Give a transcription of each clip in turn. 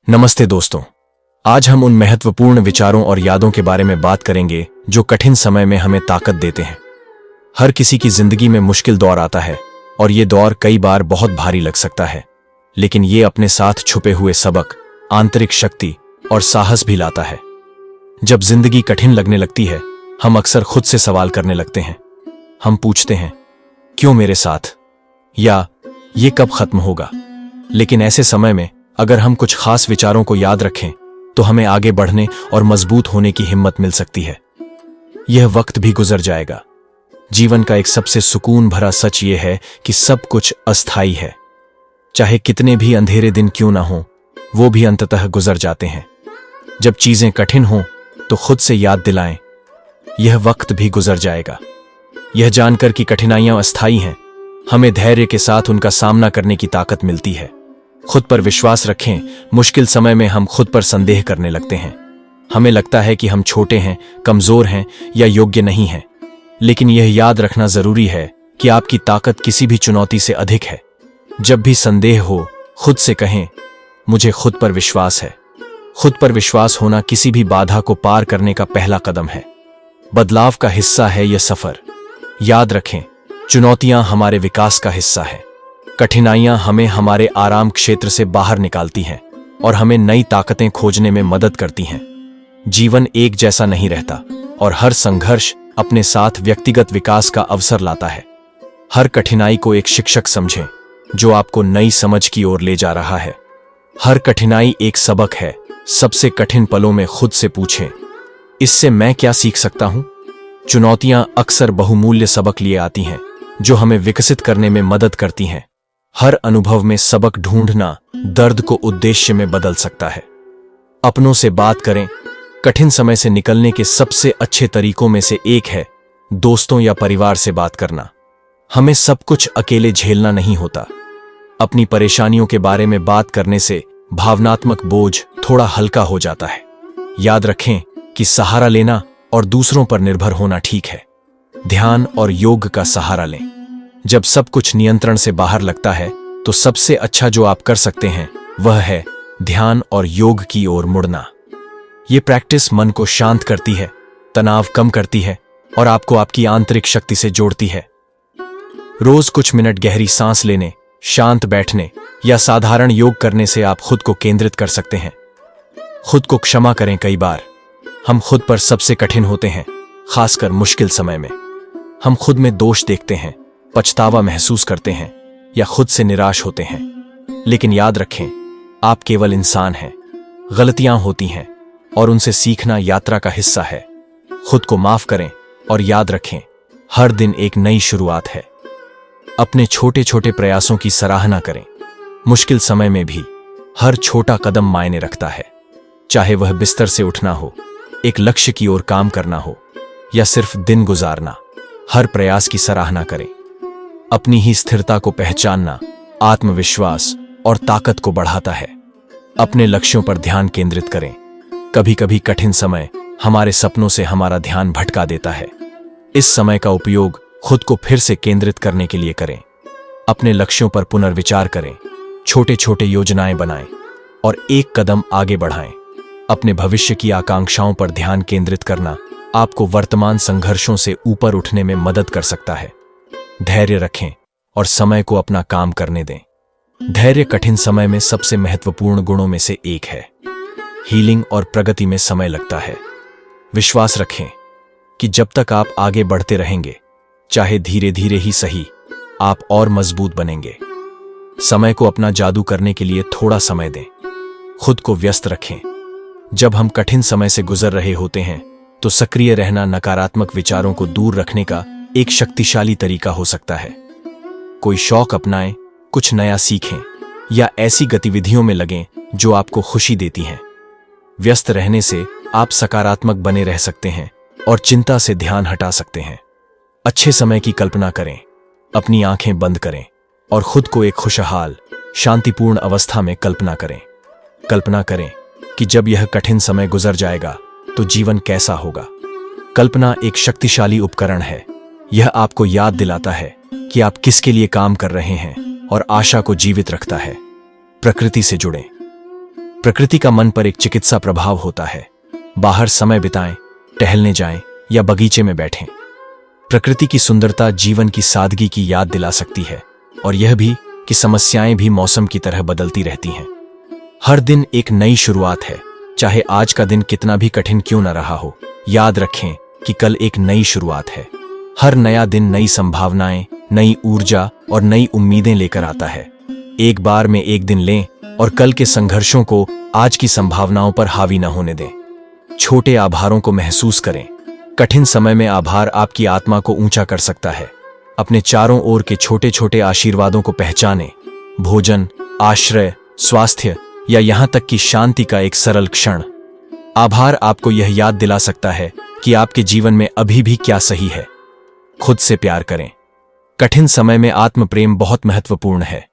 नमस्ते दोस्तों। आज हम उन महत्वपूर्ण विचारों और यादों के बारे में बात करेंगे जो कठिन समय में हमें ताकत देते हैं। हर किसी की जिंदगी में मुश्किल दौर आता है और ये दौर कई बार बहुत भारी लग सकता है, लेकिन ये अपने साथ छुपे हुए सबक, आंतरिक शक्ति और साहस भी लाता है। जब जिंदगी कठिन लगने लगती है, हम अक्सर खुद से सवाल करने लगते हैं। हम पूछते हैं, क्यों मेरे साथ, या ये कब खत्म होगा। लेकिन ऐसे समय में अगर हम कुछ खास विचारों को याद रखें तो हमें आगे बढ़ने और मजबूत होने की हिम्मत मिल सकती है। यह वक्त भी गुजर जाएगा। जीवन का एक सबसे सुकून भरा सच यह है कि सब कुछ अस्थायी है। चाहे कितने भी अंधेरे दिन क्यों ना हो, वो भी अंततः गुजर जाते हैं। जब चीजें कठिन हों तो खुद से याद दिलाएं, यह वक्त भी गुजर जाएगा। यह जानकर कि कठिनाइयां अस्थायी हैं, हमें धैर्य के साथ उनका सामना करने की ताकत मिलती है। खुद पर विश्वास रखें। मुश्किल समय में हम खुद पर संदेह करने लगते हैं। हमें लगता है कि हम छोटे हैं, कमजोर हैं या योग्य नहीं हैं। लेकिन यह याद रखना जरूरी है कि आपकी ताकत किसी भी चुनौती से अधिक है। जब भी संदेह हो, खुद से कहें, मुझे खुद पर विश्वास है। खुद पर विश्वास होना किसी भी बाधा को पार करने का पहला कदम है। बदलाव का हिस्सा है यह सफर। याद रखें, चुनौतियां हमारे विकास का हिस्सा है। कठिनाइयां हमें हमारे आराम क्षेत्र से बाहर निकालती हैं और हमें नई ताकतें खोजने में मदद करती हैं। जीवन एक जैसा नहीं रहता और हर संघर्ष अपने साथ व्यक्तिगत विकास का अवसर लाता है। हर कठिनाई को एक शिक्षक समझें जो आपको नई समझ की ओर ले जा रहा है। हर कठिनाई एक सबक है। सबसे कठिन पलों में खुद से पूछें, इससे मैं क्या सीख सकता हूं। चुनौतियां अक्सर बहुमूल्य सबक लिए आती हैं जो हमें विकसित करने में मदद करती हैं। हर अनुभव में सबक ढूंढना दर्द को उद्देश्य में बदल सकता है। अपनों से बात करें। कठिन समय से निकलने के सबसे अच्छे तरीकों में से एक है दोस्तों या परिवार से बात करना। हमें सब कुछ अकेले झेलना नहीं होता। अपनी परेशानियों के बारे में बात करने से भावनात्मक बोझ थोड़ा हल्का हो जाता है। याद रखें कि सहारा लेना और दूसरों पर निर्भर होना ठीक है। ध्यान और योग का सहारा लें। जब सब कुछ नियंत्रण से बाहर लगता है तो सबसे अच्छा जो आप कर सकते हैं वह है ध्यान और योग की ओर मुड़ना। ये प्रैक्टिस मन को शांत करती है, तनाव कम करती है और आपको आपकी आंतरिक शक्ति से जोड़ती है। रोज कुछ मिनट गहरी सांस लेने, शांत बैठने या साधारण योग करने से आप खुद को केंद्रित कर सकते हैं। खुद को क्षमा करें। कई बार हम खुद पर सबसे कठिन होते हैं, खासकर मुश्किल समय में। हम खुद में दोष देखते हैं, पछतावा महसूस करते हैं या खुद से निराश होते हैं। लेकिन याद रखें, आप केवल इंसान हैं। गलतियां होती हैं और उनसे सीखना यात्रा का हिस्सा है। खुद को माफ करें और याद रखें, हर दिन एक नई शुरुआत है। अपने छोटे छोटे प्रयासों की सराहना करें। मुश्किल समय में भी हर छोटा कदम मायने रखता है। चाहे वह बिस्तर से उठना हो, एक लक्ष्य की ओर काम करना हो या सिर्फ दिन गुजारना, हर प्रयास की सराहना करें। अपनी ही स्थिरता को पहचानना आत्मविश्वास और ताकत को बढ़ाता है। अपने लक्ष्यों पर ध्यान केंद्रित करें। कभी कभी कठिन समय हमारे सपनों से हमारा ध्यान भटका देता है। इस समय का उपयोग खुद को फिर से केंद्रित करने के लिए करें। अपने लक्ष्यों पर पुनर्विचार करें, छोटे छोटे योजनाएं बनाएं और एक कदम आगे बढ़ाएं। अपने भविष्य की आकांक्षाओं पर ध्यान केंद्रित करना आपको वर्तमान संघर्षों से ऊपर उठने में मदद कर सकता है। धैर्य रखें और समय को अपना काम करने दें। धैर्य कठिन समय में सबसे महत्वपूर्ण गुणों में से एक है। हीलिंग और प्रगति में समय लगता है। विश्वास रखें कि जब तक आप आगे बढ़ते रहेंगे, चाहे धीरे धीरे ही सही, आप और मजबूत बनेंगे। समय को अपना जादू करने के लिए थोड़ा समय दें। खुद को व्यस्त रखें। जब हम कठिन समय से गुजर रहे होते हैं तो सक्रिय रहना नकारात्मक विचारों को दूर रखने का एक शक्तिशाली तरीका हो सकता है। कोई शौक अपनाएं, कुछ नया सीखें या ऐसी गतिविधियों में लगें जो आपको खुशी देती हैं। व्यस्त रहने से आप सकारात्मक बने रह सकते हैं और चिंता से ध्यान हटा सकते हैं। अच्छे समय की कल्पना करें। अपनी आंखें बंद करें और खुद को एक खुशहाल, शांतिपूर्ण अवस्था में कल्पना करें। कल्पना करें कि जब यह कठिन समय गुजर जाएगा तो जीवन कैसा होगा। कल्पना एक शक्तिशाली उपकरण है। यह आपको याद दिलाता है कि आप किसके लिए काम कर रहे हैं और आशा को जीवित रखता है। प्रकृति से जुड़ें। प्रकृति का मन पर एक चिकित्सा प्रभाव होता है। बाहर समय बिताएं, टहलने जाएं या बगीचे में बैठें। प्रकृति की सुंदरता जीवन की सादगी की याद दिला सकती है, और यह भी कि समस्याएं भी मौसम की तरह बदलती रहती हैं। हर दिन एक नई शुरुआत है, चाहे आज का दिन कितना भी कठिन क्यों न रहा हो। याद रखें कि कल एक नई शुरुआत है। हर नया दिन नई संभावनाएं, नई ऊर्जा और नई उम्मीदें लेकर आता है। एक बार में एक दिन लें और कल के संघर्षों को आज की संभावनाओं पर हावी न होने दें। छोटे आभारों को महसूस करें। कठिन समय में आभार आपकी आत्मा को ऊंचा कर सकता है। अपने चारों ओर के छोटे छोटे आशीर्वादों को पहचानें। भोजन, आश्रय, स्वास्थ्य या यहां तक कि शांति का एक सरल क्षण। आभार आपको यह याद दिला सकता है कि आपके जीवन में अभी भी क्या सही है। खुद से प्यार करें। कठिन समय में आत्म प्रेम बहुत महत्वपूर्ण है।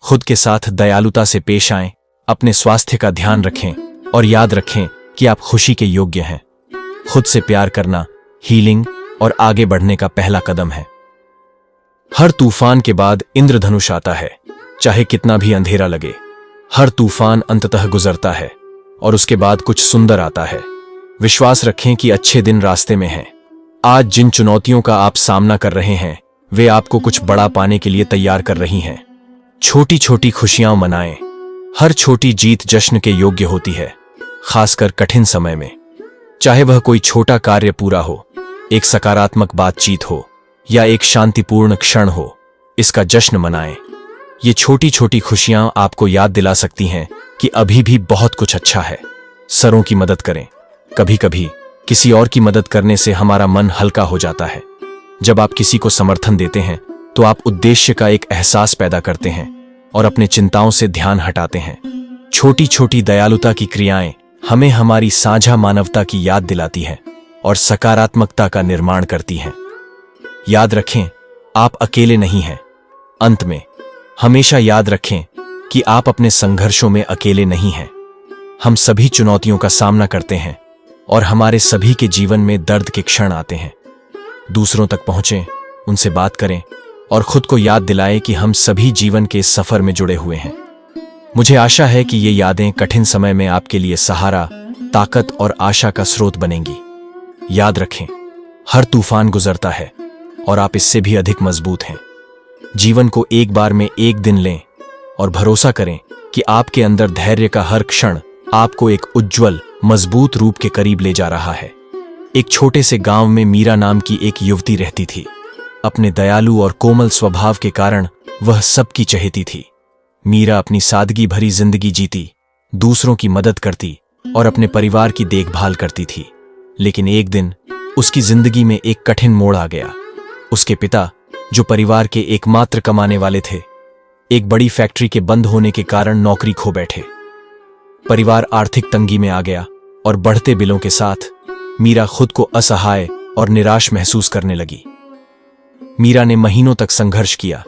खुद के साथ दयालुता से पेश आएं, अपने स्वास्थ्य का ध्यान रखें और याद रखें कि आप खुशी के योग्य हैं। खुद से प्यार करना हीलिंग और आगे बढ़ने का पहला कदम है। हर तूफान के बाद इंद्रधनुष आता है। चाहे कितना भी अंधेरा लगे, हर तूफान अंततः गुजरता है और उसके बाद कुछ सुंदर आता है। विश्वास रखें कि अच्छे दिन रास्ते में हैं। आज जिन चुनौतियों का आप सामना कर रहे हैं, वे आपको कुछ बड़ा पाने के लिए तैयार कर रही हैं। छोटी छोटी खुशियां मनाएं। हर छोटी जीत जश्न के योग्य होती है, खासकर कठिन समय में। चाहे वह कोई छोटा कार्य पूरा हो, एक सकारात्मक बातचीत हो या एक शांतिपूर्ण क्षण हो, इसका जश्न मनाएं। ये छोटी छोटी खुशियां आपको याद दिला सकती हैं कि अभी भी बहुत कुछ अच्छा है। सरों की मदद करें। कभी कभी किसी और की मदद करने से हमारा मन हल्का हो जाता है। जब आप किसी को समर्थन देते हैं तो आप उद्देश्य का एक एहसास पैदा करते हैं और अपने चिंताओं से ध्यान हटाते हैं। छोटी छोटी दयालुता की क्रियाएं हमें हमारी साझा मानवता की याद दिलाती हैं और सकारात्मकता का निर्माण करती हैं। याद रखें, आप अकेले नहीं हैं। अंत में हमेशा याद रखें कि आप अपने संघर्षों में अकेले नहीं हैं। हम सभी चुनौतियों का सामना करते हैं और हमारे सभी के जीवन में दर्द के क्षण आते हैं। दूसरों तक पहुंचें, उनसे बात करें और खुद को याद दिलाएं कि हम सभी जीवन के इस सफर में जुड़े हुए हैं। मुझे आशा है कि ये यादें कठिन समय में आपके लिए सहारा, ताकत और आशा का स्रोत बनेंगी। याद रखें, हर तूफान गुजरता है और आप इससे भी अधिक मजबूत हैं। जीवन को एक बार में एक दिन लें और भरोसा करें कि आपके अंदर धैर्य का हर क्षण आपको एक उज्जवल, मजबूत रूप के करीब ले जा रहा है। एक छोटे से गांव में मीरा नाम की एक युवती रहती थी। अपने दयालु और कोमल स्वभाव के कारण वह सबकी चहेती थी। मीरा अपनी सादगी भरी जिंदगी जीती, दूसरों की मदद करती और अपने परिवार की देखभाल करती थी। लेकिन एक दिन उसकी जिंदगी में एक कठिन मोड़ आ गया। उसके पिता, जो परिवार के एकमात्र कमाने वाले थे, एक बड़ी फैक्ट्री के बंद होने के कारण नौकरी खो बैठे। परिवार आर्थिक तंगी में आ गया और बढ़ते बिलों के साथ मीरा खुद को असहाय और निराश महसूस करने लगी। मीरा ने महीनों तक संघर्ष किया,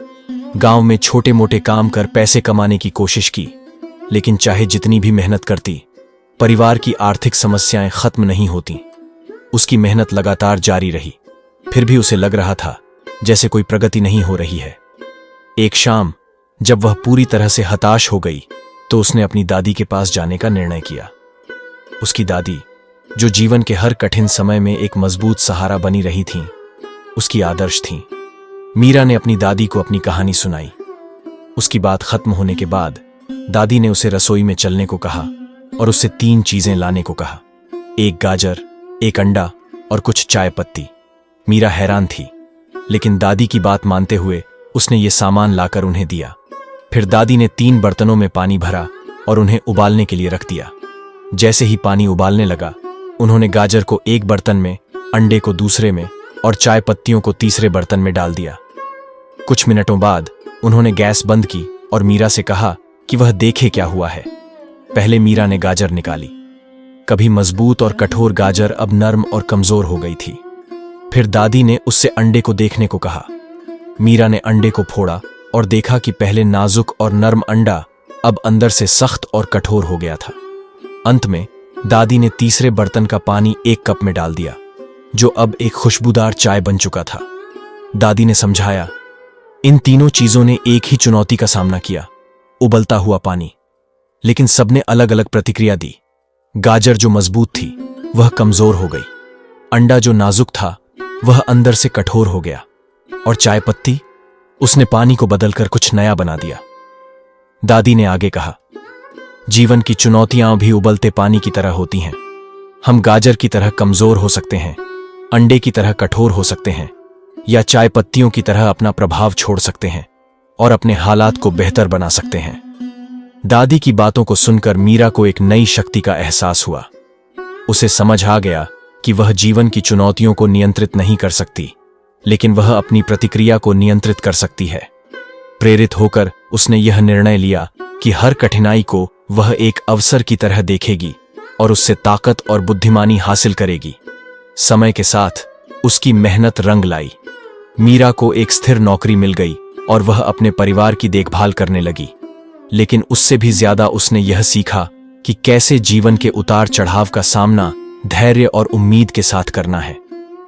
गांव में छोटे मोटे काम कर पैसे कमाने की कोशिश की, लेकिन चाहे जितनी भी मेहनत करती, परिवार की आर्थिक समस्याएं खत्म नहीं होती। उसकी मेहनत लगातार जारी रही, फिर भी उसे लग रहा था जैसे कोई प्रगति नहीं हो रही है। एक शाम जब वह पूरी तरह से हताश हो गई, तो उसने अपनी दादी के पास जाने का निर्णय किया। उसकी दादी, जो जीवन के हर कठिन समय में एक मजबूत सहारा बनी रही थीं, उसकी आदर्श थीं। मीरा ने अपनी दादी को अपनी कहानी सुनाई। उसकी बात खत्म होने के बाद दादी ने उसे रसोई में चलने को कहा और उससे 3 चीजें लाने को कहा, 1 गाजर, 1 अंडा और कुछ चाय पत्ती। मीरा हैरान थी, लेकिन दादी की बात मानते हुए उसने ये सामान लाकर उन्हें दिया। फिर दादी ने 3 बर्तनों में पानी भरा और उन्हें उबालने के लिए रख दिया। जैसे ही पानी उबालने लगा, उन्होंने गाजर को एक बर्तन में, अंडे को दूसरे में और चाय पत्तियों को तीसरे बर्तन में डाल दिया। कुछ मिनटों बाद उन्होंने गैस बंद की और मीरा से कहा कि वह देखे क्या हुआ है। पहले मीरा ने गाजर निकाली। कभी मजबूत और कठोर गाजर अब नर्म और कमजोर हो गई थी। फिर दादी ने उससे अंडे को देखने को कहा। मीरा ने अंडे को फोड़ा और देखा कि पहले नाजुक और नर्म अंडा अब अंदर से सख्त और कठोर हो गया था। अंत में दादी ने तीसरे बर्तन का पानी 1 कप में डाल दिया, जो अब एक खुशबूदार चाय बन चुका था। दादी ने समझाया, इन तीनों चीजों ने एक ही चुनौती का सामना किया, उबलता हुआ पानी। लेकिन सबने अलग अलग प्रतिक्रिया दी। गाजर जो मजबूत थी वह कमजोर हो गई, अंडा जो नाजुक था वह अंदर से कठोर हो गया, और चाय पत्ती, उसने पानी को बदलकर कुछ नया बना दिया। दादी ने आगे कहा, जीवन की चुनौतियां भी उबलते पानी की तरह होती हैं। हम गाजर की तरह कमजोर हो सकते हैं, अंडे की तरह कठोर हो सकते हैं, या चाय पत्तियों की तरह अपना प्रभाव छोड़ सकते हैं और अपने हालात को बेहतर बना सकते हैं। दादी की बातों को सुनकर मीरा को एक नई शक्ति का एहसास हुआ। उसे समझ आ गया कि वह जीवन की चुनौतियों को नियंत्रित नहीं कर सकती, लेकिन वह अपनी प्रतिक्रिया को नियंत्रित कर सकती है। प्रेरित होकर उसने यह निर्णय लिया कि हर कठिनाई को वह एक अवसर की तरह देखेगी और उससे ताकत और बुद्धिमानी हासिल करेगी। समय के साथ उसकी मेहनत रंग लाई। मीरा को एक स्थिर नौकरी मिल गई और वह अपने परिवार की देखभाल करने लगी। लेकिन उससे भी ज्यादा उसने यह सीखा कि कैसे जीवन के उतार चढ़ाव का सामना धैर्य और उम्मीद के साथ करना है।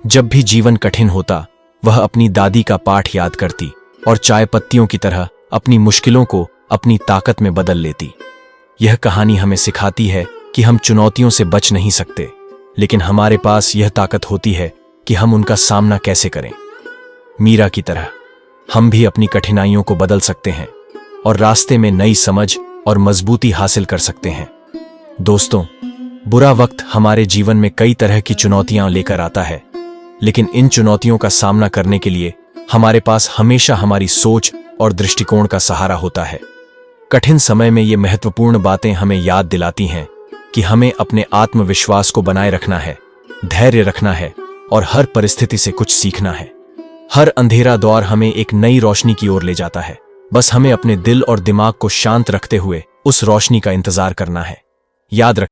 जब भी जीवन कठिन होता, वह अपनी दादी का पाठ याद करती और चाय पत्तियों की तरह अपनी मुश्किलों को अपनी ताकत में बदल लेती। यह कहानी हमें सिखाती है कि हम चुनौतियों से बच नहीं सकते, लेकिन हमारे पास यह ताकत होती है कि हम उनका सामना कैसे करें। मीरा की तरह हम भी अपनी कठिनाइयों को बदल सकते हैं और रास्ते में नई समझ और मजबूती हासिल कर सकते हैं। दोस्तों, बुरा वक्त हमारे जीवन में कई तरह की चुनौतियां लेकर आता है, लेकिन इन चुनौतियों का सामना करने के लिए हमारे पास हमेशा हमारी सोच और दृष्टिकोण का सहारा होता है। कठिन समय में ये महत्वपूर्ण बातें हमें याद दिलाती हैं कि हमें अपने आत्मविश्वास को बनाए रखना है, धैर्य रखना है और हर परिस्थिति से कुछ सीखना है। हर अंधेरा दौर हमें एक नई रोशनी की ओर ले जाता है। बस हमें अपने दिल और दिमाग को शांत रखते हुए उस रोशनी का इंतजार करना है। याद रख